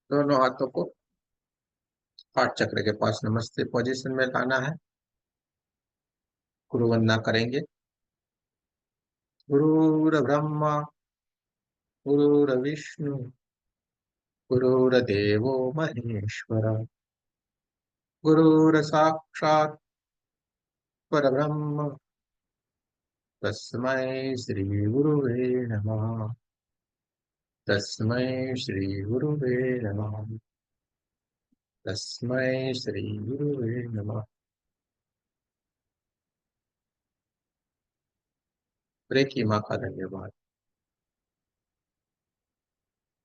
दोनों हाथों को हार्ट चक्र के पास नमस्ते पोजीशन में लाना है। गुरु वंदना करेंगे। गुरुर् ब्रह्मा गुरुर्विष्णु गुरुर्देवो महेश्वर गुरुर् साक्षात् परब्रह्म तस्मै श्री गुरुवे नमः। तस्मै श्री गुरुवे नमः। तस्मै श्री गुरुवे नमः। प्रेकी माँ का धन्यवाद।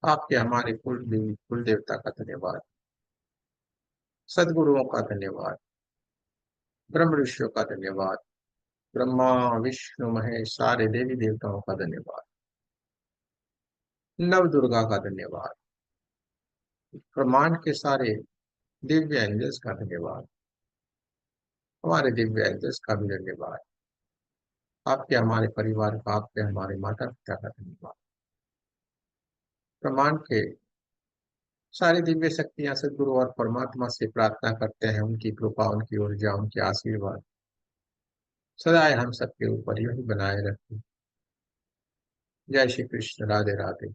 आपके हमारे कुल देवता का धन्यवाद। सदगुरुओं का धन्यवाद। ब्रह्म ऋषियों का धन्यवाद। ब्रह्मा विष्णु महेश सारे देवी देवताओं का धन्यवाद। नव दुर्गा का धन्यवाद। ब्रह्मांड के सारे दिव्य एंजल्स का धन्यवाद। हमारे दिव्य एंजल्स का भी धन्यवाद। आपके हमारे परिवार का, आपके हमारे माता पिता का धन्यवाद। ब्रह्मांड के सारी दिव्य शक्तियां सदगुरु और परमात्मा से प्रार्थना करते हैं, उनकी कृपा, उनकी ऊर्जा, उनके आशीर्वाद सदाए हम सबके ऊपर यूं ही बनाए रखें। जय श्री कृष्ण। राधे राधे।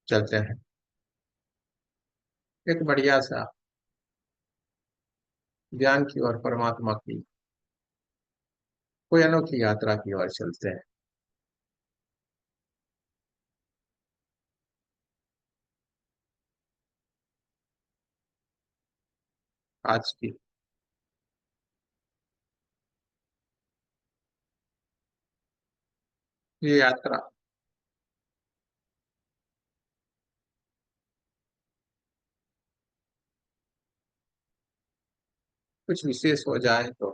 चलते हैं एक बढ़िया सा ज्ञान की और परमात्मा की कोई अनोखी यात्रा की ओर चलते हैं। आज की ये यात्रा कुछ विशेष हो जाए तो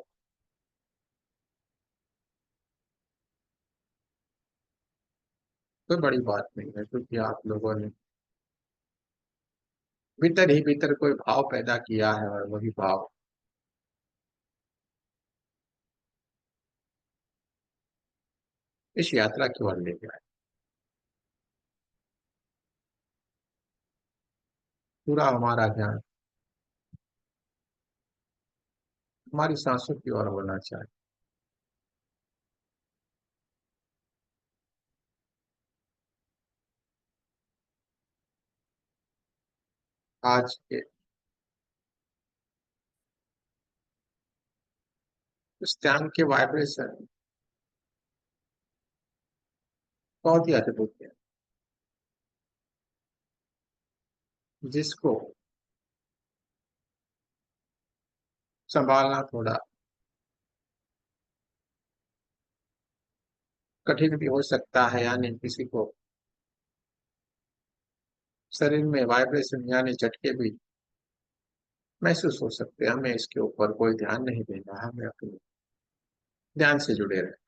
कोई बड़ी बात नहीं है, क्योंकि आप लोगों ने भीतर ही भीतर कोई भाव पैदा किया है और वही भाव इस यात्रा की ओर ले गया है। पूरा हमारा ध्यान हमारी सांसों की ओर होना चाहिए। आज के उस ध्यान के वाइब्रेशन बहुत ही अद्भुत है, जिसको संभालना थोड़ा कठिन भी हो सकता है, यानी किसी को शरीर में वाइब्रेशन यानी झटके भी महसूस हो सकते हैं। हमें इसके ऊपर कोई ध्यान नहीं देना है, हमें अपने ध्यान से जुड़े रहे।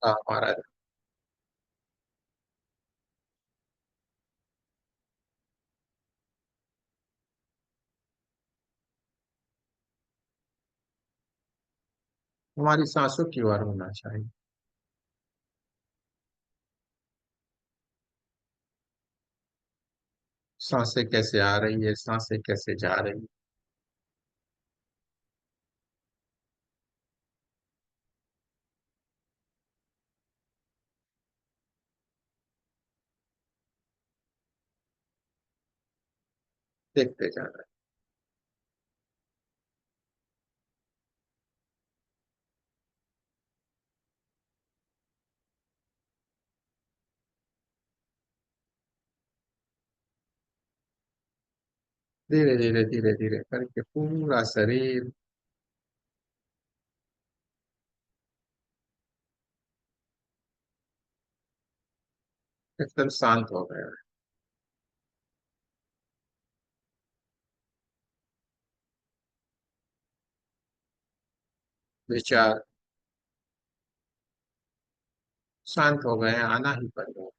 हमारा हमारी सांसों की ओर होना चाहिए। सांसें कैसे आ रही है, सांसें कैसे जा रही है, देखते जाना है। धीरे धीरे धीरे धीरे करके पूरा शरीर एकदम शांत हो गया है। विचार शांत हो गए हैं, आना ही पड़ेगा।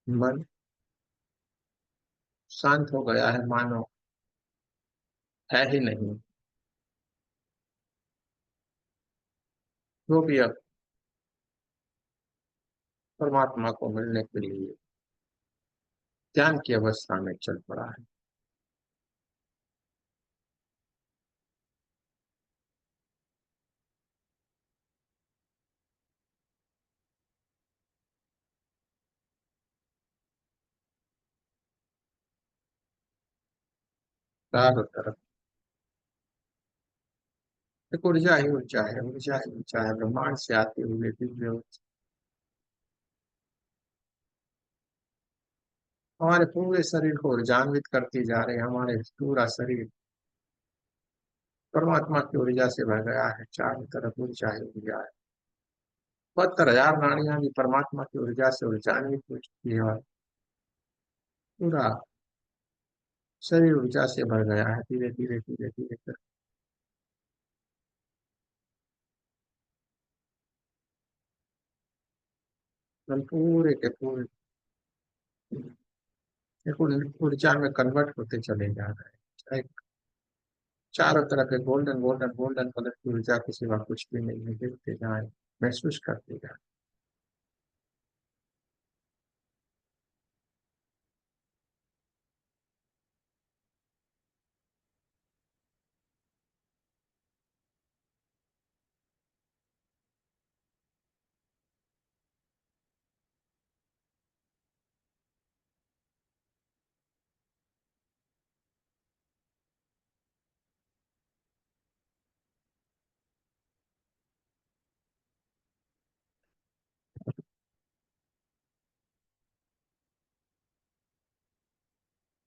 मन शांत हो गया है, मानो है ही नहीं। जो भी अब परमात्मा को मिलने के लिए ध्यान की अवस्था में चल पड़ा है। चारों तरफ एक ऊर्जा ही ऊर्जा है, ऊर्जा ही ऊर्जा है, ब्रह्मांड से आते हुए दिव्य हमारे पूरे शरीर को ऊर्जान्वित करती जा रही है। हमारे पूरा शरीर परमात्मा की ऊर्जा से भर गया है, चारों तरफ ऊर्जा ही ऊर्जा है। 72,000 नाड़ियां भी परमात्मा की ऊर्जा से ऊर्जान्वित हो चुकी है और पूरा शरीर ऊर्जा से भर गया है, धीरे धीरे धीरे धीरे कर हम पूरे के पूरे एक ऊर्जा में कन्वर्ट होते चले जा रहे हैं। चारों तरफ एक गोल्डन गोल्डन गोल्डन कलर की ऊर्जा के सिवा कुछ भी नहीं है, देखते जाए, महसूस करते जाए।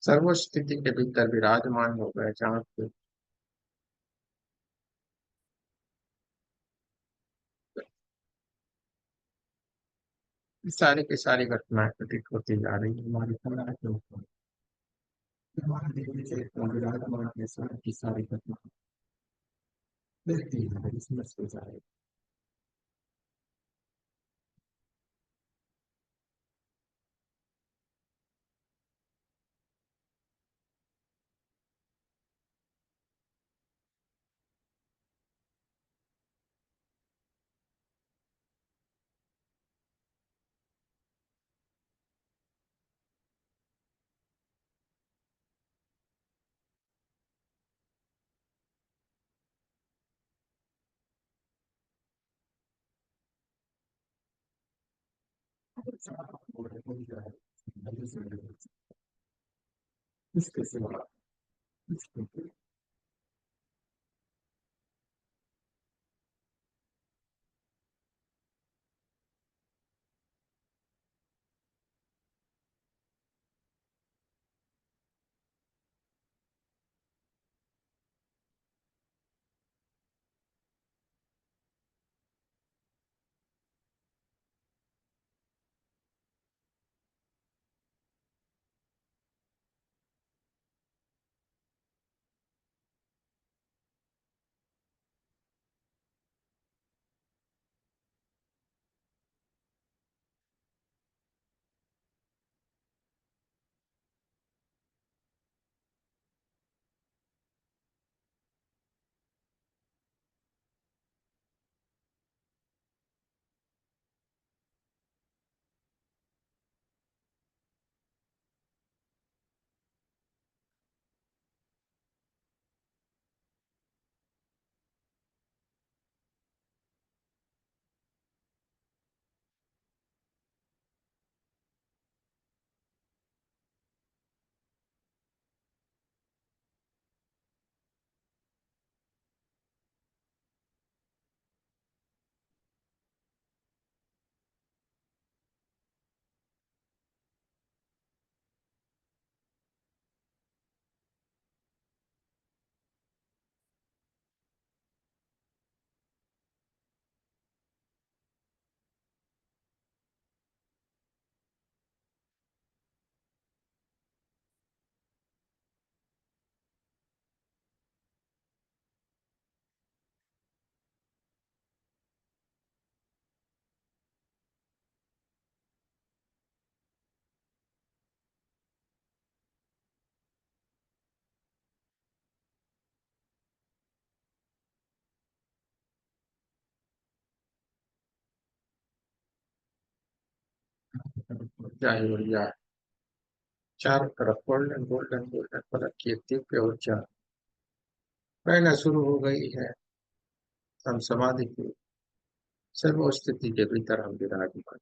सर्व स्थिति के भीतर विराजमान हो गए, जहाँ पे सारी की सारी घटनाएं प्रतीत होती जा रही है हमारी कला के ऊपर। हमारे देखने से विराजमान है, सारी की सारी घटना देखती है, इसमें से जाए। इसके सिवा इसके ऊंचाई और या चारों तरफ गोल्डन गोल्डन गोल्डन कलर की एक दिव्य ऊर्जा बहना शुरू हो गई है। हम समाधि की सर्व स्थिति के भीतर हम विराजमान।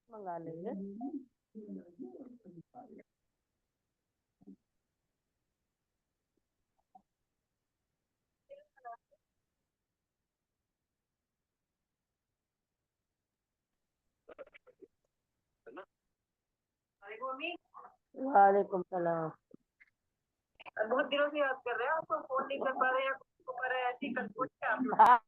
मंगा लेंगे। वालेकुम सलाम। बहुत दिनों से याद कर रहे हैं, आपको फोन नहीं कर पा रहे हैं, आपको कर रहे हैं, ऐसी कंफ्यूज है आप लोग।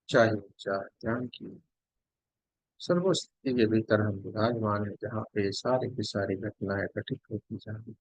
चाहिए चाहे ध्यान की सर्वस्थिति के भीतर हम विराजमान है, जहाँ पे सारी की सारी घटनाएं घटित होती जाती।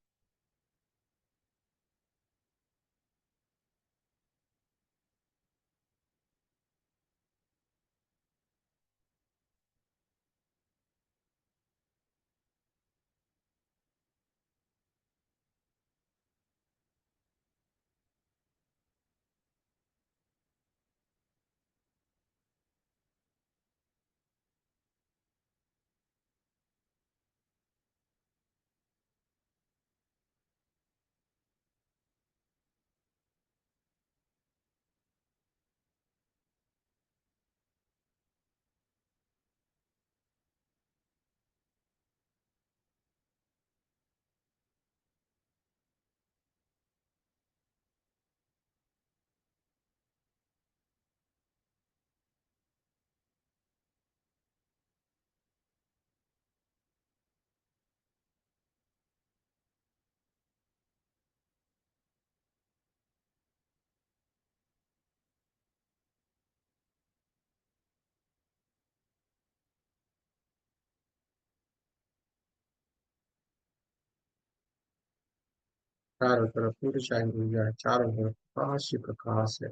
चारों तरफ पूरी शाही ऊर्जा है, चारों तरफ प्रकाश ही प्रकाश है।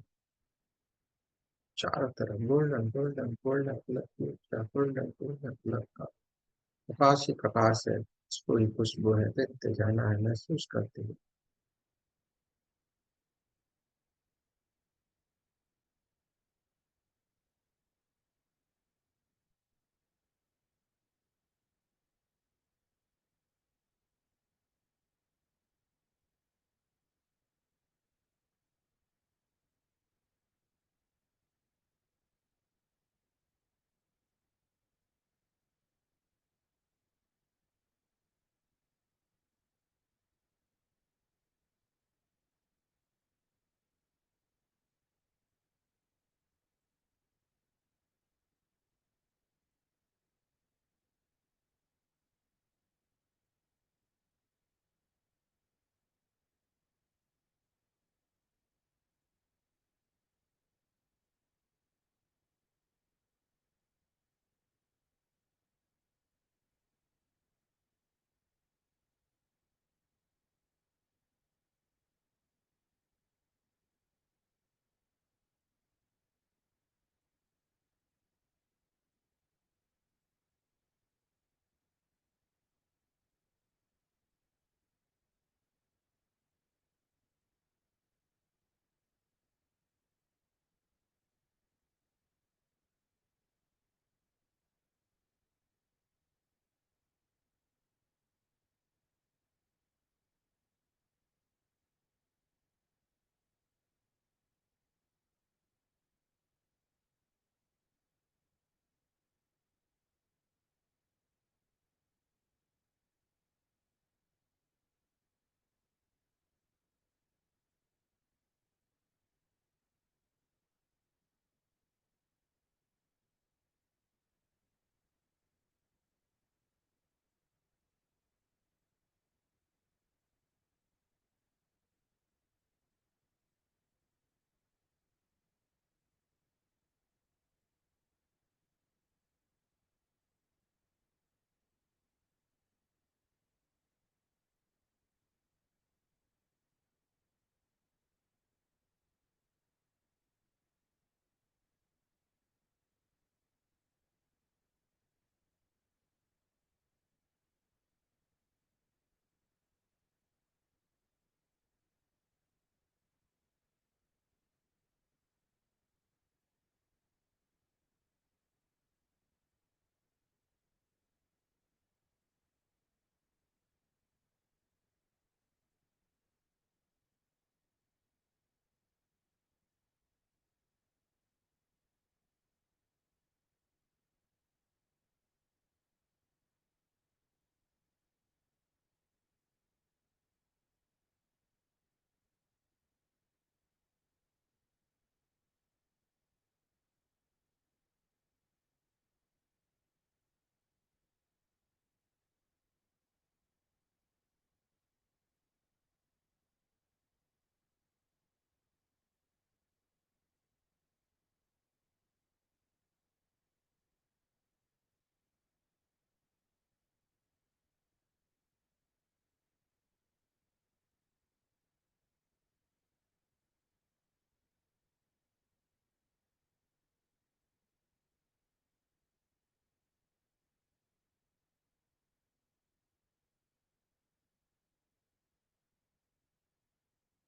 चारों तरफ गोल्डन गोल्डन गोल्डन कलर की ऊर्जा, गोल्डन गोल्डन कलर का प्रकाश ही प्रकाश है। इसको ही खुशबू है, देखते जाना है, महसूस करते हैं।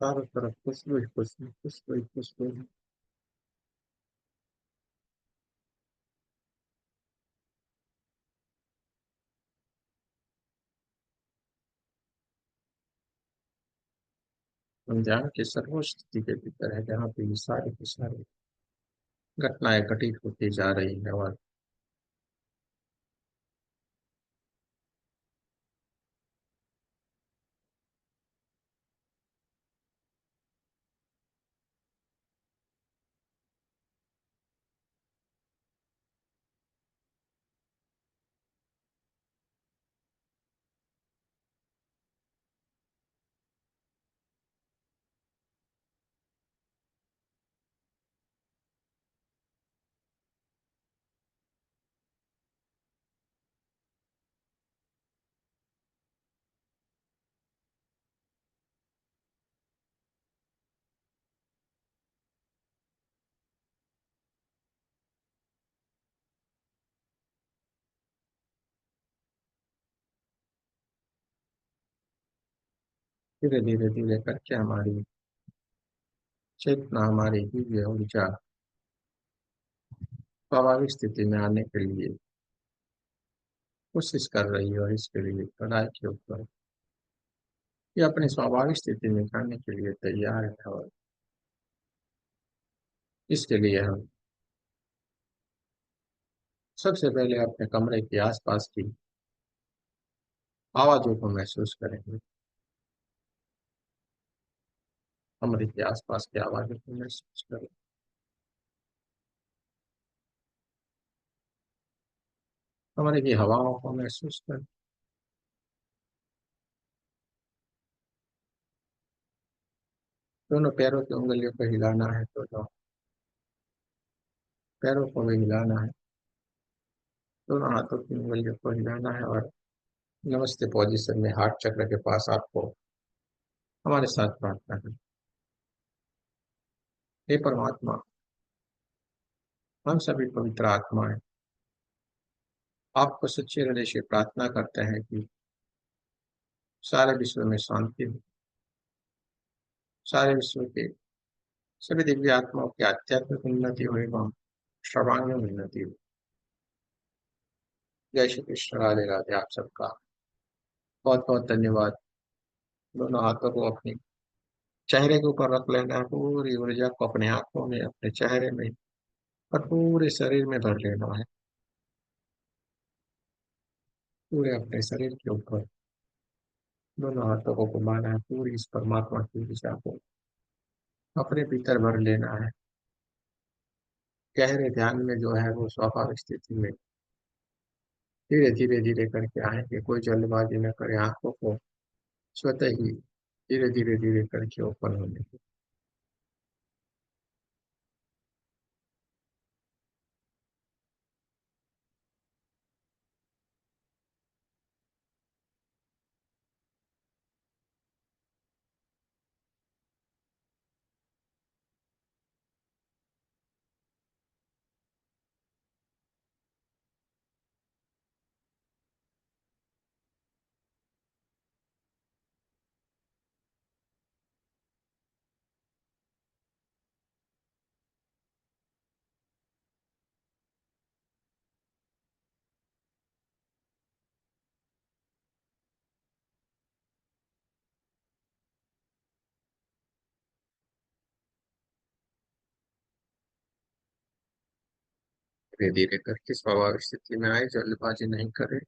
चारों तरफ खुशबू ही खुशबू, खुशबू ही खुशबू। अनजान के सर्वोच्च स्थिति के भीतर है, जहाँ पे ये सारी की सारी घटनाएं घटित होती जा रही है। और धीरे धीरे धीरे करके हमारी चेतना, हमारी दिव्य ऊर्जा स्वाभाविक स्थिति में आने के लिए कोशिश कर रही है, और इसके लिए कड़ाई के ऊपर ये अपनी स्वाभाविक स्थिति में जाने के लिए तैयार है। और इसके लिए हम सबसे पहले अपने कमरे के आसपास की आवाजों को महसूस करेंगे। कमरे के आसपास की आवाजों को महसूस करें। कमरे की हवाओं को महसूस करें। दोनों पैरों की उंगलियों को हिलाना है तो दोनों पैरों को भी हिलाना है। दोनों हाथों की उंगलियों को हिलाना है, और नमस्ते पोजीशन में हार्ट चक्र के पास आपको हमारे साथ प्रार्थना करें। हे परमात्मा, हम सभी पवित्र आत्माएं आपको सच्चे हृदय से प्रार्थना करते हैं कि सारे विश्व में शांति हो। सारे विश्व के सभी दिव्य आत्माओं की आध्यात्मिक उन्नति हो एवं सर्वांगीण उन्नति हो। जय श्री कृष्ण, राधे राधे। आप सबका बहुत बहुत धन्यवाद। दोनों हाथों को अपने चेहरे के ऊपर रख लेना है। पूरी ऊर्जा को अपने आंखों में, अपने चेहरे में और पूरे शरीर में भर लेना है। पूरे अपने शरीर के ऊपर दोनों हाथों को घुमाना है। पूरी इस परमात्मा की ऊर्जा को अपने भीतर भर लेना है। गहरे ध्यान में जो है वो स्वाभाविक स्थिति में धीरे धीरे धीरे करके आएंगे। कोई जल्दबाजी न करे। आंखों को स्वतः ही धीरे धीरे धीरे करके ओपन होने दो। धीरे धीरे करके स्वाभाविक स्थिति में आए, जल्दबाजी नहीं करें।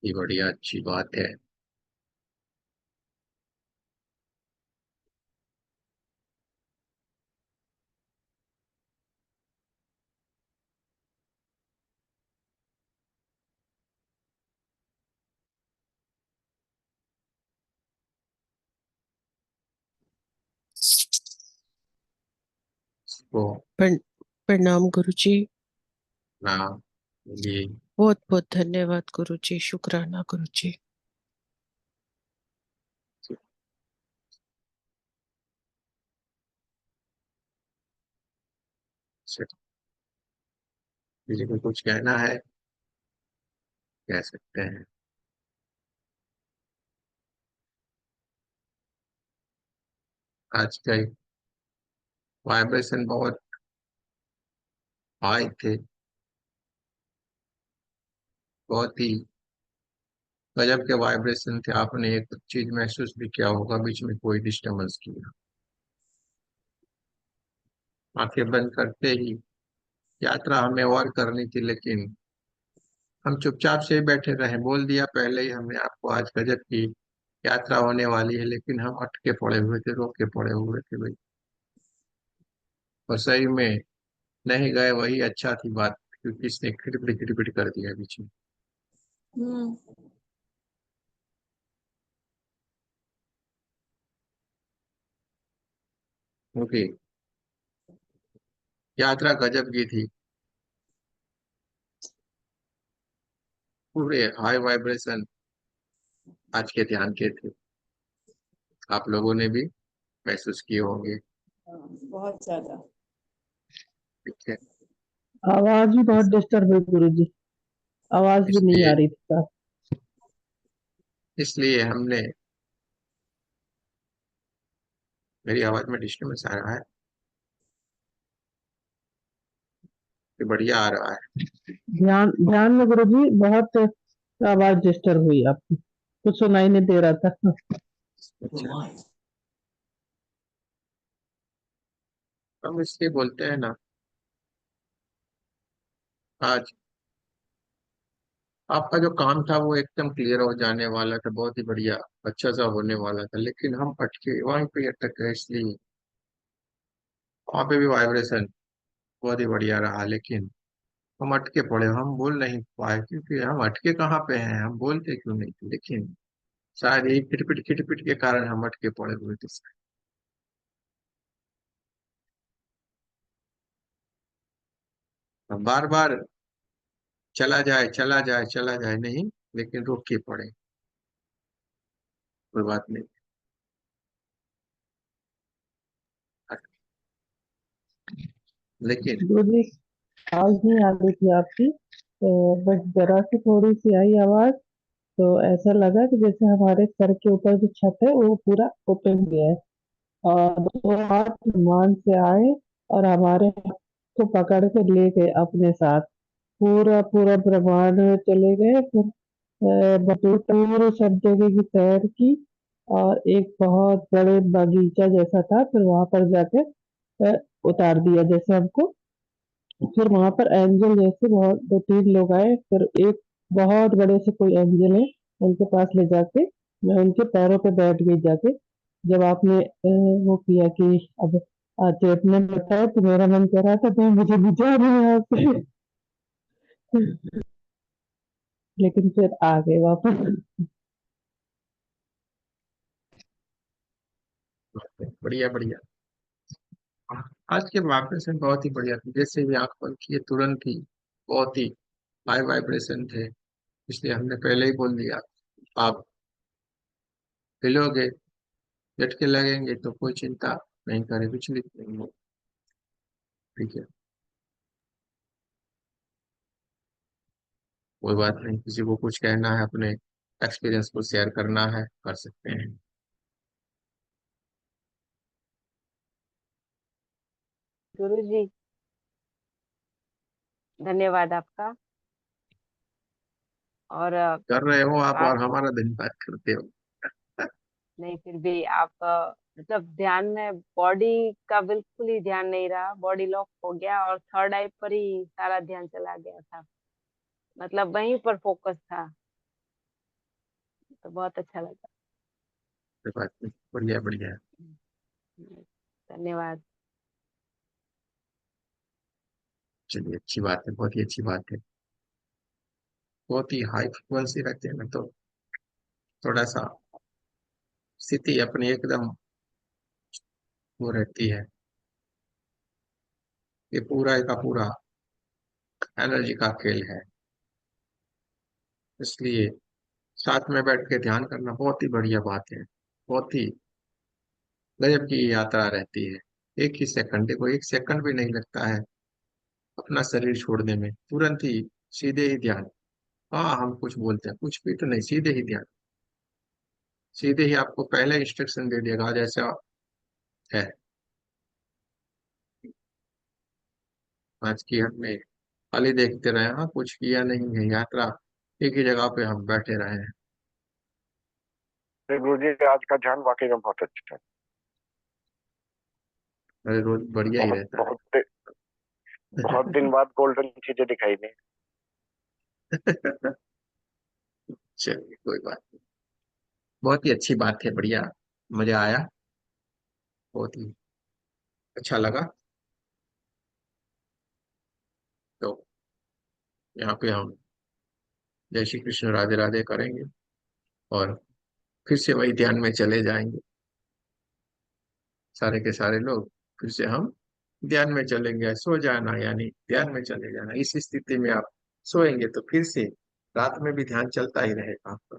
ये बढ़िया अच्छी बात है। वो प्रण- प्रणाम गुरु जी। नाम ये बहुत बहुत धन्यवाद गुरु जी, शुक्राना गुरु जी। किसी को कुछ कहना है, कह सकते हैं। आज का वाइब्रेशन बहुत हाई थे, बहुत ही गजब के वाइब्रेशन थे। आपने एक चीज महसूस भी किया होगा, बीच में कोई डिस्टर्बेंस किया, आंखें बंद करते ही यात्रा हमें और करनी थी, लेकिन हम चुपचाप से ही बैठे रहे। बोल दिया पहले ही हमने आपको, आज गजब की यात्रा होने वाली है, लेकिन हम अटके पड़े हुए थे, रोके पड़े हुए थे भाई। और सही में नहीं गए, वही अच्छा थी बात, क्योंकि इसने खिड़पिड़ खिड़पिड़ कर दिया बीच में। हम्म। क्योंकि यात्रा गजब की थी, पूरे हाई वाइब्रेशन आज के ध्यान के थे। आप लोगों ने भी महसूस किए होंगे। हाँ, बहुत ज्यादा। ठीक है। आवाज भी बहुत इस, डिस्टर्ब हुई गुरु जी। आवाज भी नहीं आ इसलिए रही थी साफ। इसलिए हमने, मेरी आवाज में डिस्टर्बेंस आ रहा है कि बढ़िया आ रहा है? ध्यान ध्यान में गुरु जी बहुत आवाज डिस्टर्ब हुई आपकी, कुछ सुनाई नहीं दे रहा था। अच्छा, हम इसलिए बोलते हैं ना, आज आपका जो काम था वो एकदम क्लियर हो जाने वाला था, बहुत ही बढ़िया अच्छा सा होने वाला था, लेकिन हम अटके वहीं पे, अटक गए। इसलिए वहां पे भी वाइब्रेशन बहुत ही बढ़िया रहा, लेकिन हम अटके पड़े, हम बोल नहीं पाए। क्योंकि हम अटके कहाँ पे हैं, हम बोलते क्यों नहीं थे? लेकिन शायद यही खिटपिट खिटपिट के कारण हम अटके पड़े हुए थे। हम बार बार चला जाए चला जाए चला जाए नहीं, लेकिन रोक के पड़े। कोई बात नहीं। लेकिन गुरु जी आवाज नहीं आ रही थी आपकी, तो बस जरा सी थोड़ी सी आई आवाज, तो ऐसा लगा कि जैसे हमारे सर के ऊपर जो छत है वो पूरा ओपन गया है, और दो हाथ मान से आए और हमारे हाथ को पकड़ के ले गए अपने साथ। पूरा पूरा ब्रह्मांड में चले गए। फिर पूरे सब जगह की सैर की, और एक बहुत बड़े बगीचा जैसा था, फिर वहां पर जाके अ, उतार दिया जैसे हमको। फिर वहां पर एंजल जैसे बहुत दो तीन लोग आए, फिर एक बहुत बड़े से कोई एंजल है, उनके पास ले जाके मैं उनके पैरों पे बैठ गई जाके। जब आपने वो किया कि अब चेतने में बताया, तो मेरा मन कर रहा था तो मुझे बुझा दो यहाँ से। लेकिन फिर आ गए वापस। बढ़िया बढ़िया। आज के वाइब्रेशन बहुत ही बढ़िया थे, जैसे भी आंख बंद किए तुरंत ही बहुत ही हाई वाइब्रेशन थे। इसलिए हमने पहले ही बोल दिया, आप हिलोगे, झटके लगेंगे तो कोई चिंता नहीं करे, विचलित नहीं हो। ठीक है, कोई बात नहीं। किसी को कुछ कहना है, अपने एक्सपीरियंस को शेयर करना है, कर सकते हैं। गुरु जी, धन्यवाद आपका। और कर रहे हो आप आज और हमारा धन्यवाद करते हो। नहीं, फिर भी आप मतलब ध्यान में बॉडी का बिल्कुल ही ध्यान नहीं रहा, बॉडी लॉक हो गया और थर्ड आई पर ही सारा ध्यान चला गया था, मतलब वहीं पर फोकस था। तो बहुत अच्छा लगा। कोई बात नहीं, बढ़िया बढ़िया। धन्यवाद। चलिए, अच्छी बात है, बहुत ही अच्छी बात है। बहुत ही हाई फ्रिक्वेंसी रखते हैं ना, तो थोड़ा सा स्थिति अपनी एकदम वो रहती है। ये पूरा का पूरा एनर्जी का खेल है, इसलिए साथ में बैठ के ध्यान करना बहुत ही बढ़िया बात है। बहुत ही गजब की यात्रा रहती है। एक ही सेकंड, देखो एक सेकंड भी नहीं लगता है अपना शरीर छोड़ने में तुरंत ही सीधे ही ध्यान। हाँ, हम कुछ बोलते हैं, कुछ भी तो नहीं, सीधे ही ध्यान। सीधे ही आपको पहले इंस्ट्रक्शन दे देगा, आज ऐसा है। आज की हमने खाली देखते रहे, हाँ कुछ किया नहीं है, यात्रा एक ही जगह पे हम बैठे रहे हैं। अरे गुरु जी, आज का ध्यान वाकई में बहुत अच्छा है। अरे रोज बढ़िया ही बहुत रहता बहुत बहुत दिन बाद गोल्डन चीजें दिखाई दी। है। चलिए कोई बात नहीं, बहुत ही अच्छी बात है, बढ़िया, मजा आया, बहुत ही अच्छा लगा। तो यहाँ पे हम जय श्री कृष्ण राधे राधे करेंगे और फिर से वही ध्यान में चले जाएंगे, सारे के सारे लोग। फिर से हम ध्यान में चलेंगे, सो जाना यानी ध्यान में चले जाना। इस स्थिति में आप सोएंगे तो फिर से रात में भी ध्यान चलता ही रहेगा आपका।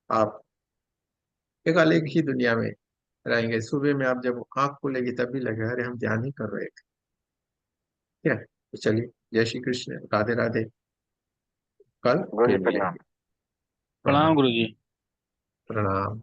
आप एक अलग ही दुनिया में रहेंगे। सुबह में आप जब आंख खोलेगी तभी लगे अरे हम ध्यान ही कर रहे थे। ठीक है, तो चलिए, जय श्री कृष्ण राधे राधे, कल गुरु जी फिर प्रणाम। मिलेंगे। प्रणाम प्रणाम। गुरु जी। प्रणाम।